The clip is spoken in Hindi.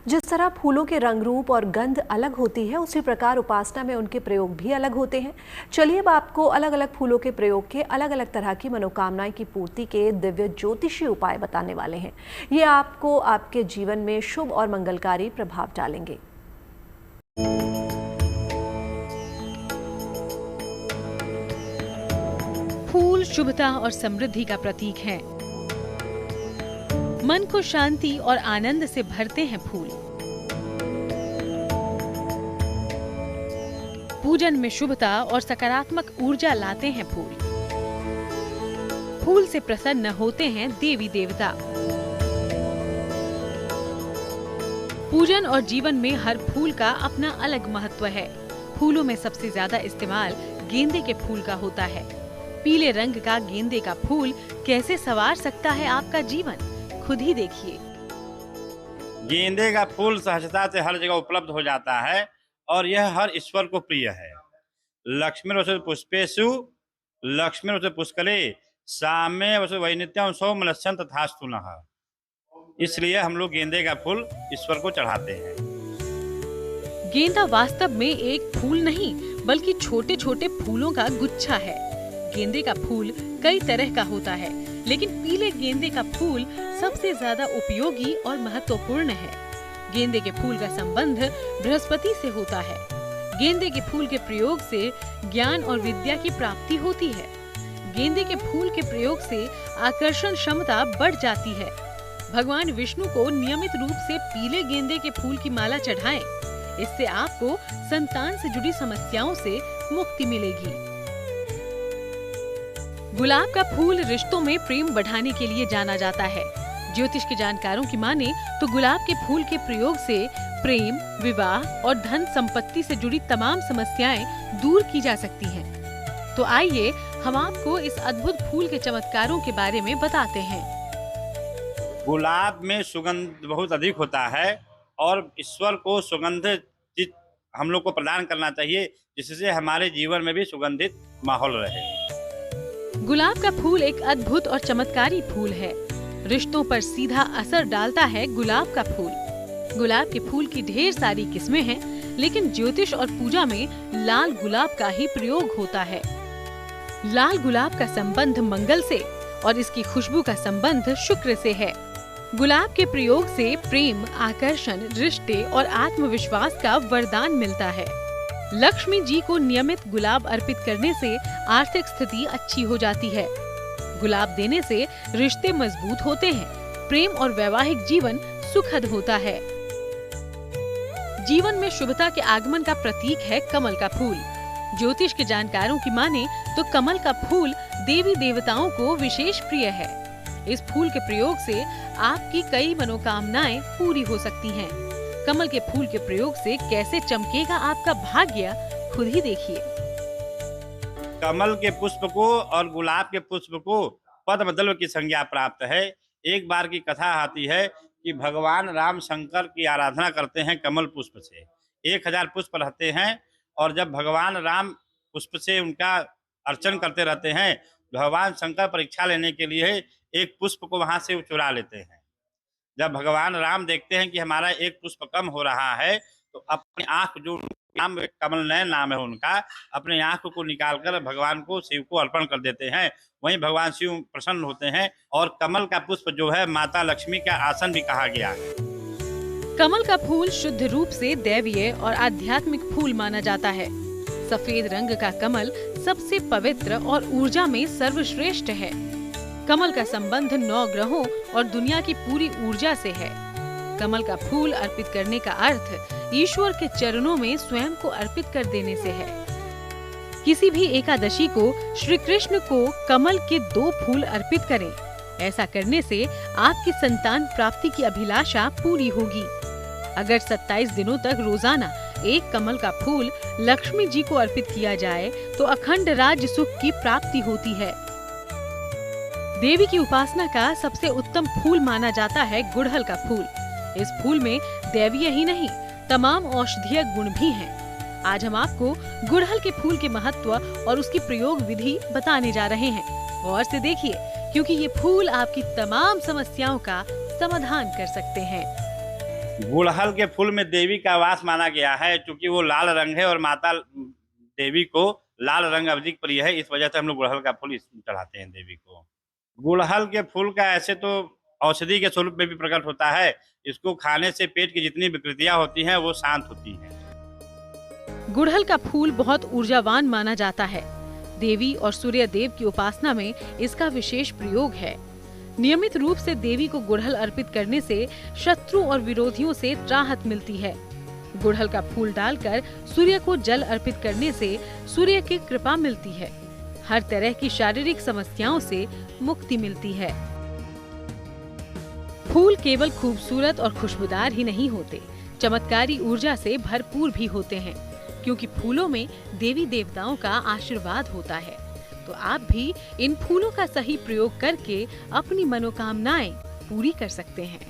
जिस तरह फूलों के रंग रूप और गंध अलग होती है, उसी प्रकार उपासना में उनके प्रयोग भी अलग होते हैं। चलिए अब आपको अलग अलग फूलों के प्रयोग के अलग अलग तरह की मनोकामनाएं की पूर्ति के दिव्य ज्योतिषी उपाय बताने वाले हैं। ये आपको आपके जीवन में शुभ और मंगलकारी प्रभाव डालेंगे। फूल शुभता और समृद्धि का प्रतीक है। मन को शांति और आनंद से भरते हैं फूल। पूजन में शुभता और सकारात्मक ऊर्जा लाते हैं फूल। फूल से प्रसन्न होते हैं देवी देवता। पूजन और जीवन में हर फूल का अपना अलग महत्व है। फूलों में सबसे ज्यादा इस्तेमाल गेंदे के फूल का होता है। पीले रंग का गेंदे का फूल कैसे संवार सकता है आपका जीवन, खुद ही देखिए। गेंदे का फूल सहजता से हर जगह उपलब्ध हो जाता है और यह हर ईश्वर को प्रिय है। लक्ष्मी पुष्पेषु लक्ष्मी पुष्कले साम्य वैनित्यम सौमनस्यं तथास्तु नः। इसलिए हम लोग गेंदे का फूल ईश्वर को चढ़ाते हैं। गेंदा वास्तव में एक फूल नहीं बल्कि छोटे छोटे फूलों का गुच्छा है। गेंदे का फूल कई तरह का होता है, लेकिन पीले गेंदे का फूल सबसे ज्यादा उपयोगी और महत्वपूर्ण है। गेंदे के फूल का संबंध बृहस्पति से होता है। गेंदे के फूल के प्रयोग से ज्ञान और विद्या की प्राप्ति होती है। गेंदे के फूल के प्रयोग से आकर्षण क्षमता बढ़ जाती है। भगवान विष्णु को नियमित रूप से पीले गेंदे के फूल की माला चढ़ाएं। इससे आपको संतान से जुड़ी समस्याओं से मुक्ति मिलेगी। गुलाब का फूल रिश्तों में प्रेम बढ़ाने के लिए जाना जाता है। ज्योतिष के जानकारों की माने तो गुलाब के फूल के प्रयोग से प्रेम, विवाह और धन संपत्ति से जुड़ी तमाम समस्याएं दूर की जा सकती हैं। तो आइए हम आपको इस अद्भुत फूल के चमत्कारों के बारे में बताते हैं। गुलाब में सुगंध बहुत अधिक होता है और ईश्वर को सुगंधित हम लोग को प्रदान करना चाहिए, जिससे हमारे जीवन में भी सुगंधित माहौल रहे। गुलाब का फूल एक अद्भुत और चमत्कारी फूल है। रिश्तों पर सीधा असर डालता है गुलाब का फूल। गुलाब के फूल की ढेर सारी किस्में हैं, लेकिन ज्योतिष और पूजा में लाल गुलाब का ही प्रयोग होता है। लाल गुलाब का संबंध मंगल से और इसकी खुशबू का संबंध शुक्र से है। गुलाब के प्रयोग से प्रेम, आकर्षण, रिश्ते और आत्मविश्वास का वरदान मिलता है। लक्ष्मी जी को नियमित गुलाब अर्पित करने से आर्थिक स्थिति अच्छी हो जाती है। गुलाब देने से रिश्ते मजबूत होते हैं। प्रेम और वैवाहिक जीवन सुखद होता है। जीवन में शुभता के आगमन का प्रतीक है कमल का फूल। ज्योतिष के जानकारों की माने तो कमल का फूल देवी देवताओं को विशेष प्रिय है। इस फूल के प्रयोग से आपकी कई मनोकामनाएं पूरी हो सकती हैं। कमल के फूल के प्रयोग से कैसे चमकेगा आपका भाग्य, खुद ही देखिए। कमल के पुष्प को और गुलाब के पुष्प को पद्मदल की संज्ञा प्राप्त है। एक बार की कथा आती है कि भगवान राम शंकर की आराधना करते हैं कमल पुष्प से। 1000 पुष्प रहते हैं और जब भगवान राम पुष्प से उनका अर्चन करते रहते हैं, भगवान शंकर परीक्षा लेने के लिए एक पुष्प को वहां से चुरा लेते हैं। जब भगवान राम देखते हैं कि हमारा एक पुष्प कम हो रहा है, तो अपनी आंख, जो नाम कमल नयन नाम है उनका, अपने आंख को निकालकर भगवान को, शिव को अर्पण कर देते हैं। वहीं भगवान शिव प्रसन्न होते हैं और कमल का पुष्प जो है माता लक्ष्मी का आसन भी कहा गया है। कमल का फूल शुद्ध रूप से दैवीय और आध्यात्मिक फूल माना जाता है। सफेद रंग का कमल सबसे पवित्र और ऊर्जा में सर्वश्रेष्ठ है। कमल का संबंध 9 ग्रहों और दुनिया की पूरी ऊर्जा से है। कमल का फूल अर्पित करने का अर्थ ईश्वर के चरणों में स्वयं को अर्पित कर देने से है। किसी भी एकादशी को श्री कृष्ण को कमल के 2 फूल अर्पित करें। ऐसा करने से आपकी संतान प्राप्ति की अभिलाषा पूरी होगी। अगर 27 दिनों तक रोजाना एक कमल का फूल लक्ष्मी जी को अर्पित किया जाए तो अखंड राज्य सुख की प्राप्ति होती है। देवी की उपासना का सबसे उत्तम फूल माना जाता है गुड़हल का फूल। इस फूल में दैवीय ही नहीं, तमाम औषधीय गुण भी हैं। आज हम आपको गुड़हल के फूल के महत्व और उसकी प्रयोग विधि बताने जा रहे हैं। गौर से देखिए, क्योंकि ये फूल आपकी तमाम समस्याओं का समाधान कर सकते हैं। गुड़हल के फूल में देवी का वास माना गया है, क्योंकि वो लाल रंग है और माता देवी को लाल रंग अधिक प्रिय है। इस वजह से हम लोग गुड़हल का फूल चढ़ाते हैं देवी को। गुड़हल के फूल का ऐसे तो औषधि के स्वरूप में भी प्रकट होता है। इसको खाने से पेट की जितनी विकृतियां होती हैं वो शांत होती हैं। गुड़हल का फूल बहुत ऊर्जावान माना जाता है। देवी और सूर्य देव की उपासना में इसका विशेष प्रयोग है। नियमित रूप से देवी को गुड़हल अर्पित करने से शत्रु और विरोधियों से राहत मिलती है। गुड़हल का फूल डालकर सूर्य को जल अर्पित करने से सूर्य की कृपा मिलती है। हर तरह की शारीरिक समस्याओं से मुक्ति मिलती है। फूल केवल खूबसूरत और खुशबूदार ही नहीं होते, चमत्कारी ऊर्जा से भरपूर भी होते हैं, क्योंकि फूलों में देवी देवताओं का आशीर्वाद होता है। तो आप भी इन फूलों का सही प्रयोग करके अपनी मनोकामनाएं पूरी कर सकते हैं।